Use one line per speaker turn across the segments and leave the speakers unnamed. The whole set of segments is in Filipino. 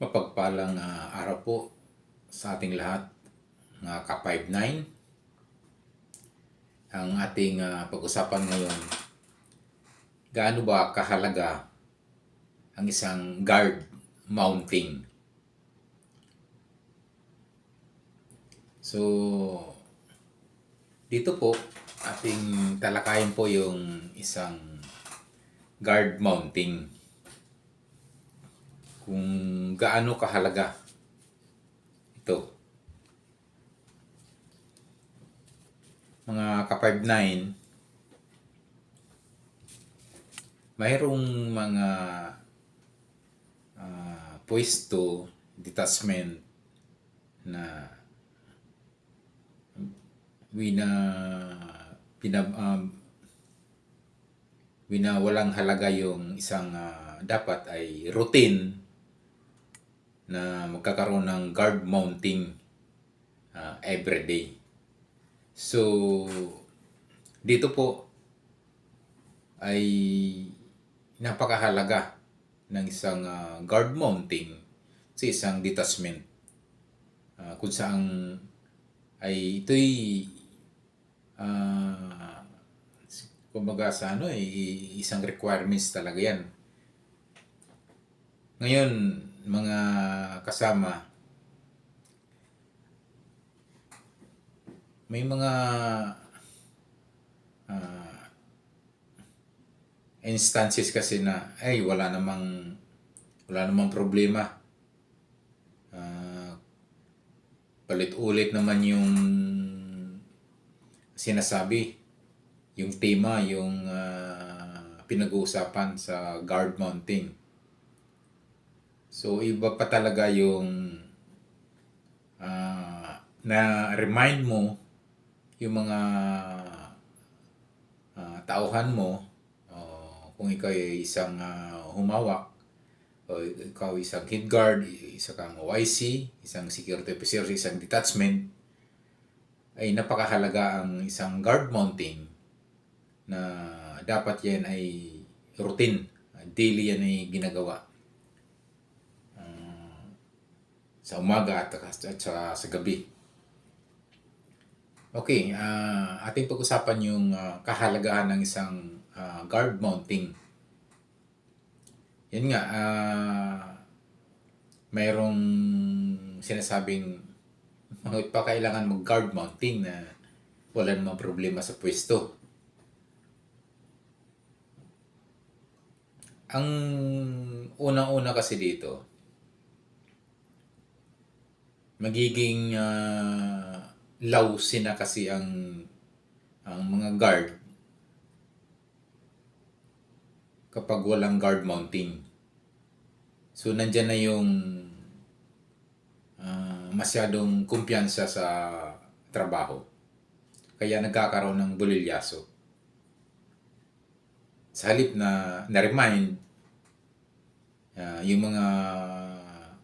Mapagpalang araw po sa ating lahat, mga ka-59. Ang ating pag-usapan ngayon, gaano ba kahalaga ang isang guard mounting? So, dito po, ating talakayin po yung isang guard mounting. Kung gaano kahalaga ito. Mga ka-59, mayroong mga pwesto, detachment na wina walang halaga yung isang dapat ay routine na magkakaroon ng guard mounting everyday. So, dito po ay napakahalaga ng isang guard mounting sa isang detachment kung saan ay ito'y kumbaga sa isang requirements talaga yan. Ngayon, mga kasama, may mga instances kasi na ay wala namang problema. Palit-ulit naman yung sinasabi, yung tema, yung pinag-uusapan sa guard mounting. So, iba pa talaga yung na-remind mo yung mga tauhan mo kung ikaw ay isang humawak o ikaw isang hit guard, isa kang OIC, isang security officer, isang detachment, ay napakahalaga ang isang guard mounting na dapat yan ay routine, daily yan ay ginagawa sa umaga at sa gabi. Okay, ating pag-usapan yung kahalagahan ng isang guard mounting. Yan nga, mayroong sinasabing pa kailangan mag-guard mounting na wala namang problema sa pwesto. Ang unang-una kasi dito, magiging lousy na kasi ang mga guard kapag walang guard mounting. So, nandyan na yung masyadong kumpiyansa sa trabaho. Kaya nagkakaroon ng bulilyaso. Sa halip na na-remind yung mga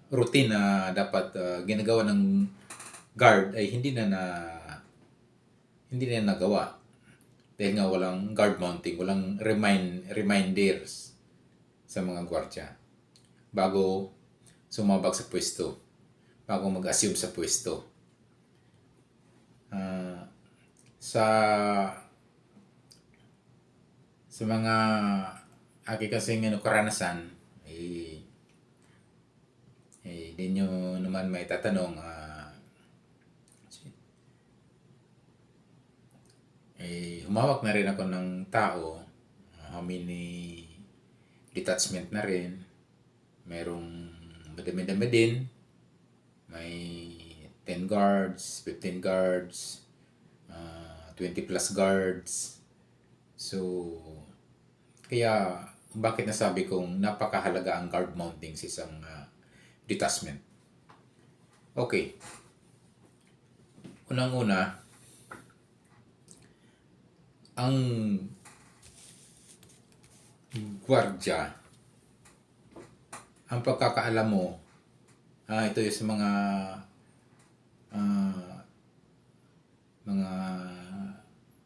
routine na dapat ginagawa ng guard ay hindi na nagawa. Dahil nga walang guard mounting, walang reminders sa mga gwardiya bago sumabak sa pwesto, bago mag-assume sa pwesto. Sa mga aki kasing karanasan, di nyo naman may tatanong, humawak na rin ako ng tao, how many detachment na rin, merong madami-dami din, may 10 guards, 15 guards, 20 plus guards. So, kaya bakit nasabi kong napakahalaga ang guard mounting sa isang detachment. Okay. Unang-una, ang gwardiya, ang pagkakaalam mo, ito yung sa mga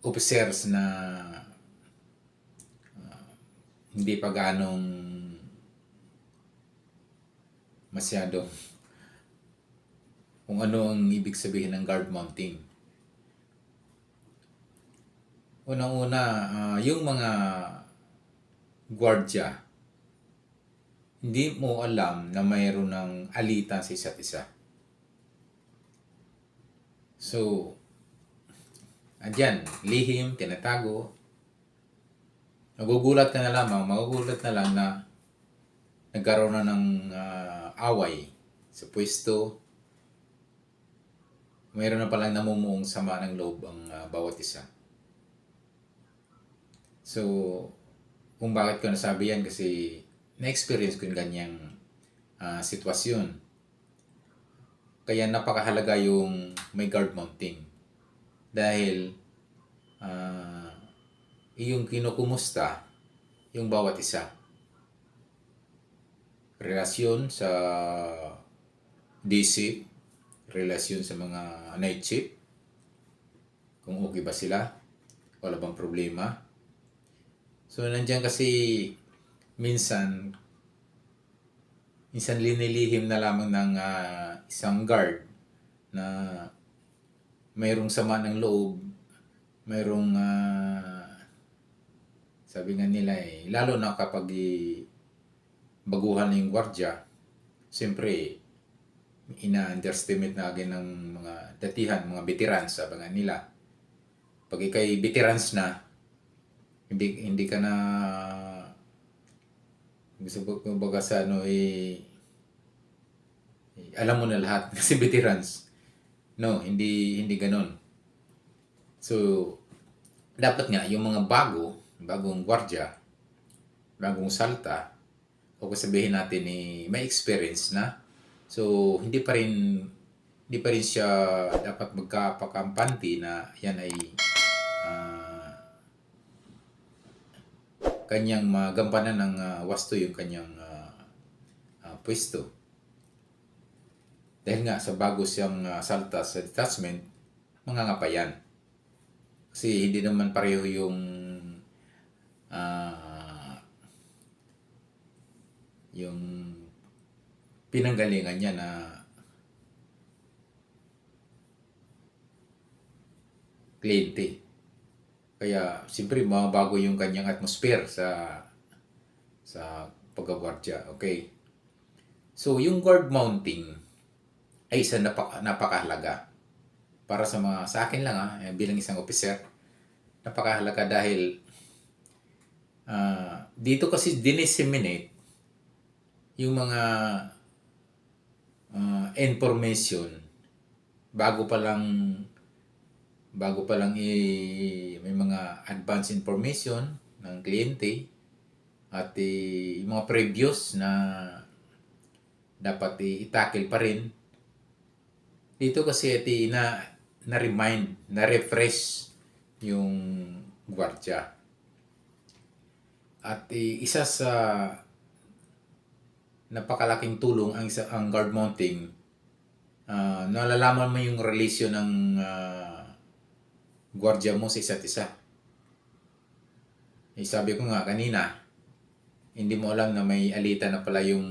officers na hindi pa ganong masyadong kung ano ang ibig sabihin ng guard mounting. Unang-una, yung mga gwardya, hindi mo alam na mayroon ng alitan sa isa't isa. So, andyan, lihim, tinatago. Magugulat na lang na nagkaroon na ng away sa pwesto. Mayroon na palang namumuong sama ng loob ang bawat isa. So, kung bakit ko nasabi yan kasi na-experience ko yung ganyang sitwasyon. Kaya napakahalaga yung may guard mounting. Dahil yung kinukumusta yung bawat isa. Relasyon sa DC, relasyon sa mga night shift, kung okay ba sila, wala bang problema. So, nandiyan kasi minsan linilihim na lamang ng isang guard na mayroong sama ng loob, mayroong sabi nga nila lalo na kapag baguhan na yung gwardya, siyempre ina-underestimate na agad ng mga datihan, mga veterans, sabi nga nila. Pag ikay veterans na, hindi ka na gusto ko baga sa alam mo na lahat kasi veterans. No, hindi ganon. So, dapat nga yung mga bagong gwardya, bagong salta, o sabihin natin may experience na. So, hindi pa rin siya dapat magkapakampante na yan ay kanyang magampanan ng wasto yung kanyang pwesto. Dahil nga sa bago siyang salta sa detachment, mangangapayan. Kasi hindi naman pareho yung pinanggalingan niya na kliyente. Kaya siyempre mababago yung kanyang atmosphere sa paggagwardya. Okay. So yung guard mounting ay isa napakahalaga. Para sa akin lang bilang isang officer, napakahalaga dahil dito kasi dinisseminate yung mga information bago pa lang may mga advanced information ng kliyente at yung mga previous na dapat i-tackle pa rin. Dito kasi na-remind, na-refresh yung gwardya. At isa sa napakalaking tulong ang guard mounting, nalalaman mo yung relasyon ng gwardya mo sa isa't isa. Sabi ko nga kanina, hindi mo alam na may alitan na pala yung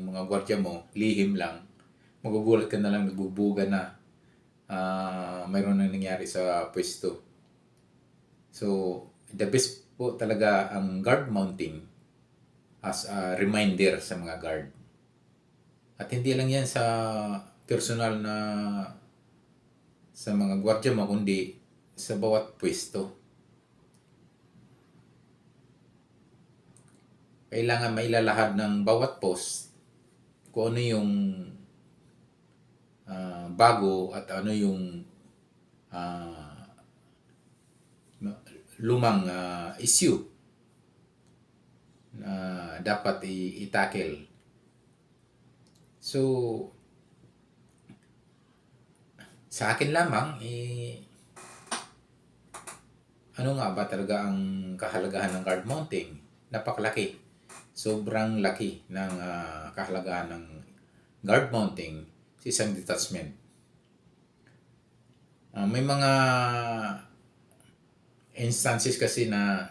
mga gwardya mo, lihim lang. Magugulat ka na lang, nagbubuga na mayroon na nangyari sa pwesto. So, the best po talaga ang guard mounting as a reminder sa mga guard. At hindi lang yan sa personal na sa mga gwardya mo, kundi sa bawat pwesto. Kailangan mailalahad ng bawat post kung ano yung bago at ano yung lumang issue na dapat i-tackle. So, sa akin lamang, ano nga ba talaga ang kahalagahan ng guard mounting? Napakalaki. Sobrang laki ng kahalagahan ng guard mounting sa isang detachment. May mga instances kasi na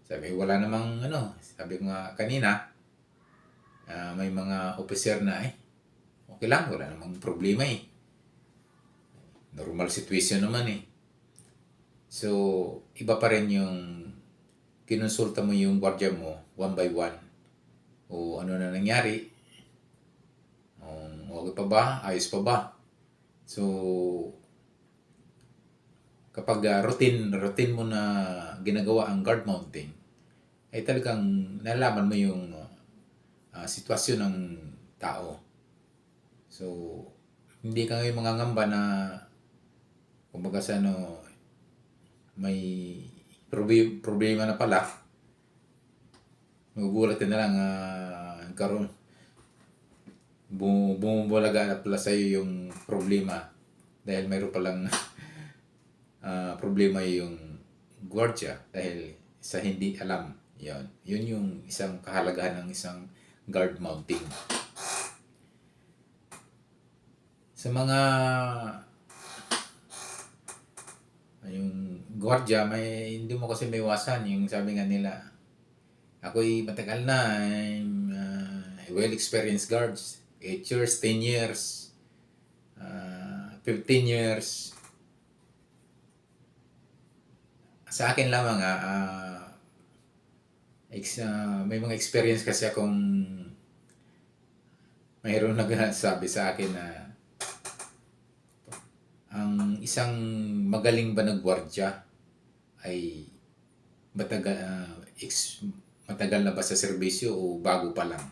sabi, wala namang sabi ko nga kanina, may mga officer na okay lang, wala namang problema Normal situation naman So, iba pa rin yung kinonsulta mo yung gwardiya mo one by one. O ano na nangyari? Okay pa ba? Ayos pa ba? So, kapag routine mo na ginagawa ang guard mounting, ay talagang nalaman mo yung sitwasyon ng tao. So, hindi ka ngayon mangangamba na kumbaga sa may problema na pala. Magugulat ka na lang karon bumubulaga na pala sa'yo yung problema dahil mayroon palang problema yung gwardiya dahil sa hindi alam. Yun yung isang kahalagahan ng isang guard mounting. Sa mga yung gwardiya, hindi mo kasi may iwasan yung sabi nga nila, ako'y matagal na, I'm well-experienced guards, 8 years, 10 years, 15 years. Sa akin lamang may mga experience kasi akong mayroon nagsabi sa akin na ang isang magaling ba na gwardiya ay matagal na ba sa serbisyo o bago pa lang?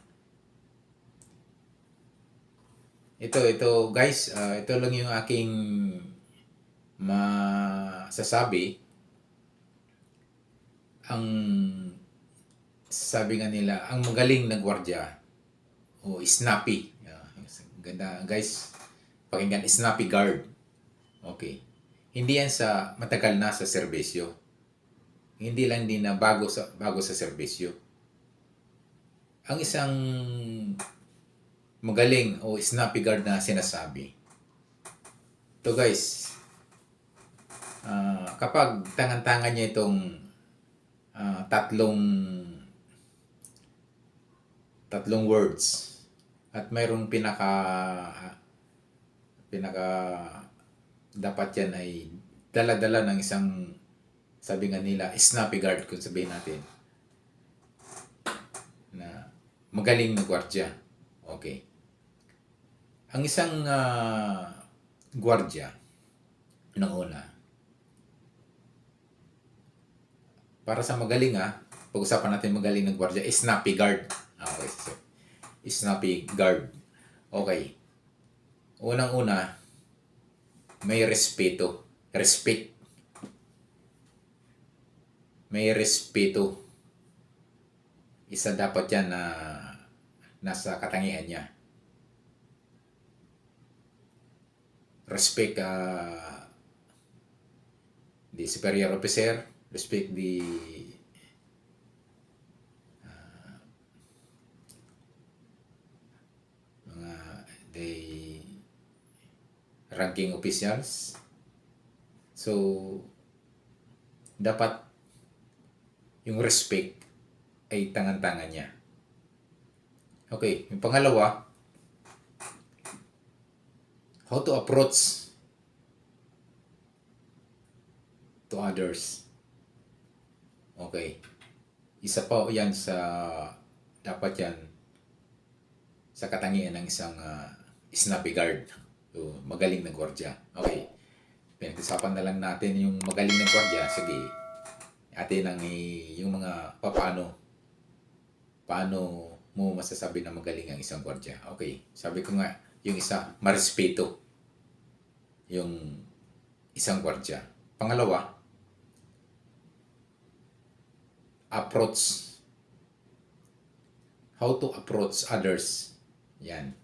Ito guys, ito lang yung aking masasabi. Ang sabi nga nila, ang magaling na gwardiya o snappy. Ganda guys, pakinggan, snappy guard. Okay. Hindi yan sa matagal na sa serbisyo. Hindi lang din na bago sa serbisyo. Ang isang magaling o snappy guard na sinasabi. Ito guys, kapag tangan-tangan niya itong tatlong words at mayroong pinaka dapat yan ay dala-dala ng isang sabi nga nila snappy guard kung sabihin natin na magaling na gwardiya. Okay. Ang isang gwardiya ng una para sa magaling pag-usapan natin magaling na gwardiya snappy guard. Okay. So, snappy guard. Okay. Unang-una, may respeto. May respeto. Isa dapat yan na nasa katangian niya. Respect the superior officer. Respect the ranking officials. So, dapat yung respect ay tangan-tangan niya. Okay, yung pangalawa, how to approach to others. Okay. Isa pa yan sa dapat yan sa katangian ng isang snappy guard. So, magaling na gwardiya. Okay. Pinag-usapan na lang natin yung magaling na gwardiya. Sige. Atin ang yung mga paano mo masasabi na magaling ang isang gwardiya. Okay. Sabi ko nga, yung isa, marespeto yung isang gwardiya. Pangalawa, approach. How to approach others. Yan.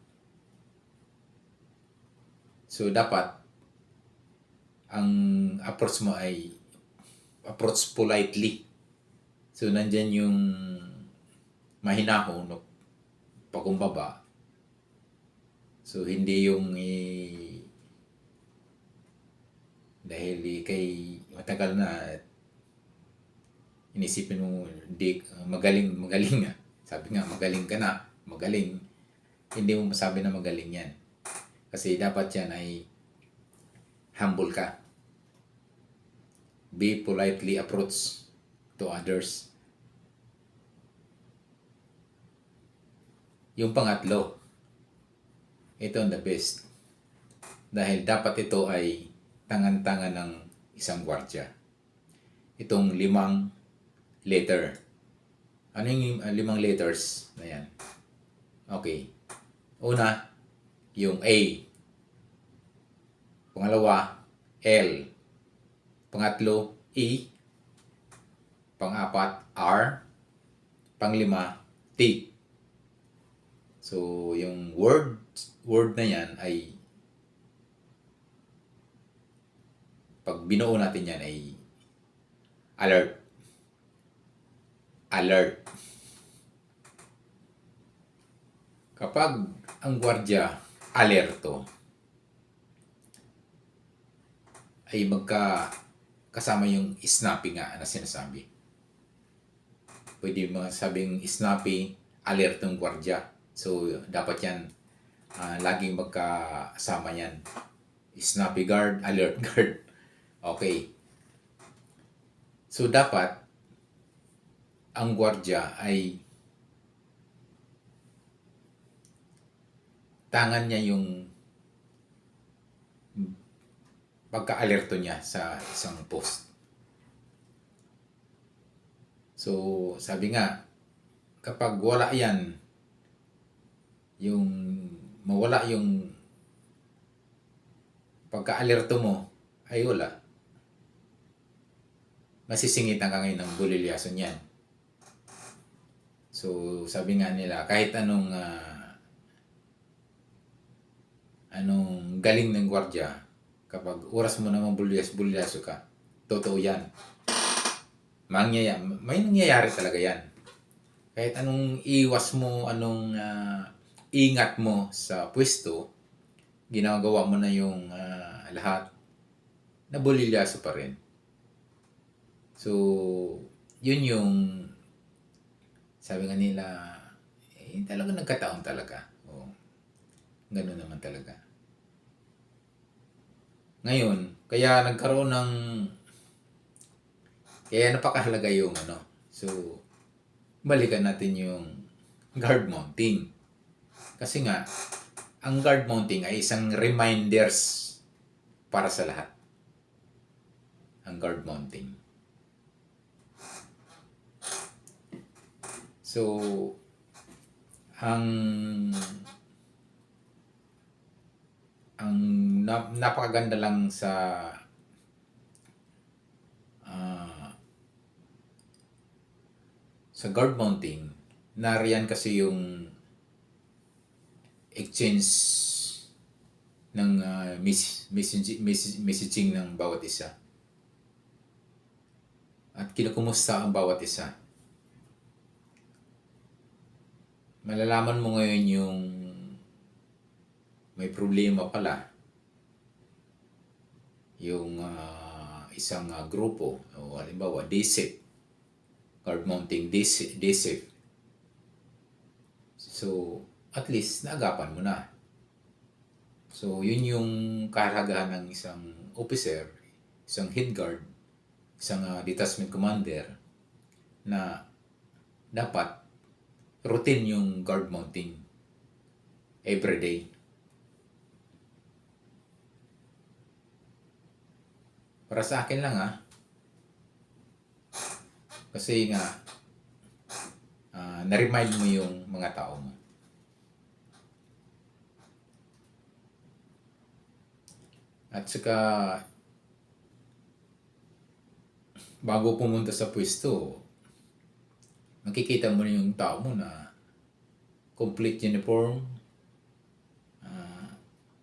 So, dapat, ang approach mo ay approach politely. So, nandyan yung mahinahon o pakumbaba. So, hindi yung dahil kay matagal na inisipin mo hindi magaling nga. Sabi nga, magaling ka na. magaling. Hindi mo masabi na magaling yan. Kasi dapat yan ay humble ka. Be politely approach to others. Yung pangatlo, ito ang the best. Dahil dapat ito ay tangan-tangan ng isang gwardiya. Itong 5 letter. Ano yung 5 letters na yan? Okay. Una, yung A. Pangalawa, L. Pangatlo, E. Pang-apat, R. Pang-5, T. So, yung word na yan ay pag binuo natin yan ay alert. Alert. Kapag ang gwardiya alerto, ay kasama yung snappy nga na sinasabi. Pwede mo sabing snappy, alert ng gwardiya. So, dapat yan, laging magkasama yan. Snappy guard, alert guard. Okay. So, dapat, ang gwardiya ay tangan niya yung pagka-alerto niya sa isang post. So, sabi nga, kapag wala yan, yung mawala yung pagka-alerto mo, ay wala. Masisingitan ka ngayon ng bulilyason yan. So, sabi nga nila, kahit anong galing ng gwardiya, kapag oras mo namang bulyaso ka, totoo yan. May nangyayari talaga yan. Kahit anong iwas mo, anong ingat mo sa pwesto, ginagawa mo na yung lahat, nabulilyaso pa rin. So, yun yung sabi nga nila, talagang nagkataon talaga. O, ganun naman talaga. Ngayon, kaya nagkaroon ng kaya napakahalaga yung So, balikan natin yung guard mounting. Kasi nga, ang guard mounting ay isang reminders para sa lahat. Ang guard mounting. So, ang napakaganda lang sa guard mounting, nariyan kasi yung exchange ng messaging ng bawat isa. At kinukumusta ang bawat isa. Malalaman mo ngayon yung may problema pala yung isang grupo o halimbawa DSIP, guard mounting DSIP. So, at least naagapan mo na. So, yun yung kahalagahan ng isang officer, isang head guard, isang detachment commander na dapat routine yung guard mounting everyday. Para sa akin lang kasi nga na-remind mo yung mga tao mo. At saka bago pumunta sa pwesto, makikita mo na yung tao mo na complete uniform,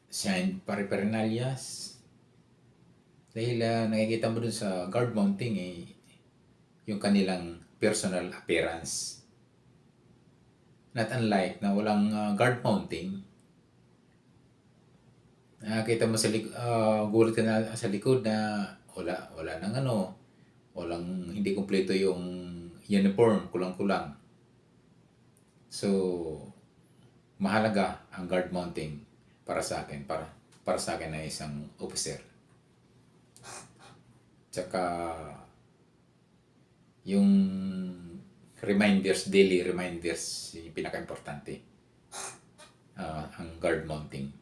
signed pare-parernalias. Dahil nakikita mo dun sa guard mounting yung kanilang personal appearance. Not unlike na walang guard mounting, nakita mo sa gulat ka na sa likod na wala nang walang hindi kumpleto yung uniform, kulang-kulang. So, mahalaga ang guard mounting para sa akin, para sa akin na isang officer. Tsaka yung reminders, daily reminders, yung pinaka-importante, ang guard mounting.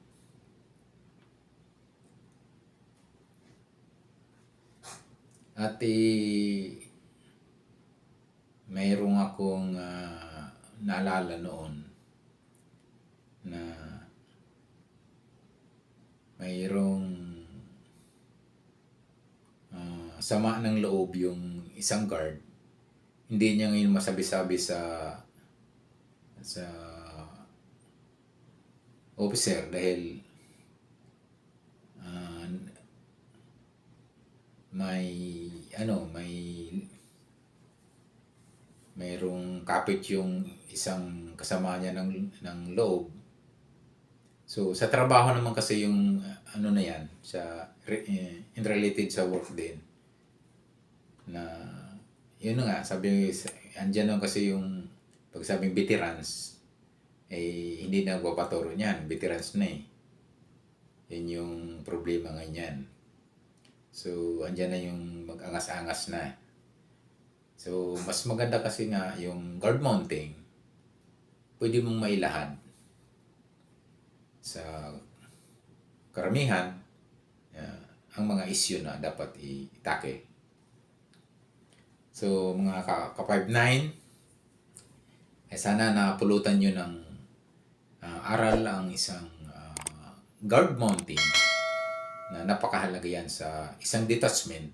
At mayroong akong naalala noon na mayroong sama ng loob yung isang guard. Hindi niya ngayon masabi-sabi sa officer dahil mayroong kapit yung isang kasama niya ng loob. So sa trabaho naman kasi yung na yan, related sa work din. Na yun nga, sabi andyan lang kasi yung pag sabing veterans, hindi na nagpapaturo niyan, veterans na eh. Yun yung problema ngayon. So, andyan na yung mag-angas-angas na. So, mas maganda kasi nga yung guard mounting, pwede mong mailahad sa karamihan ang mga issue na dapat i-tackle. So, mga ka-5-9, sana napulutan nyo ng aral ang isang guard mounting na napakahalaga yan sa isang detachment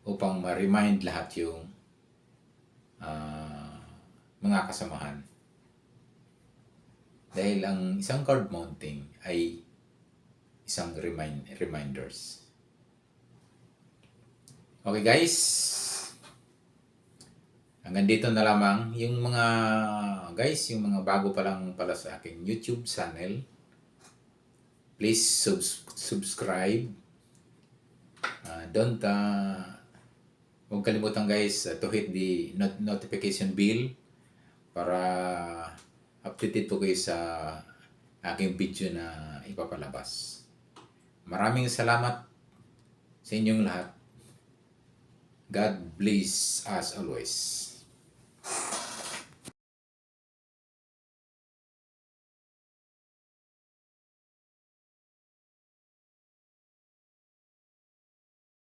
upang ma-remind lahat yung mga kasamahan. Dahil ang isang guard mounting ay isang reminders. Okay guys, hanggang dito na lamang. Yung mga bago pa lang pala sa aking YouTube channel, please subscribe. Huwag kalimutan guys to hit the notification bell para updated po kayo sa aking video na ipapalabas. Maraming salamat sa inyong lahat. God bless us always.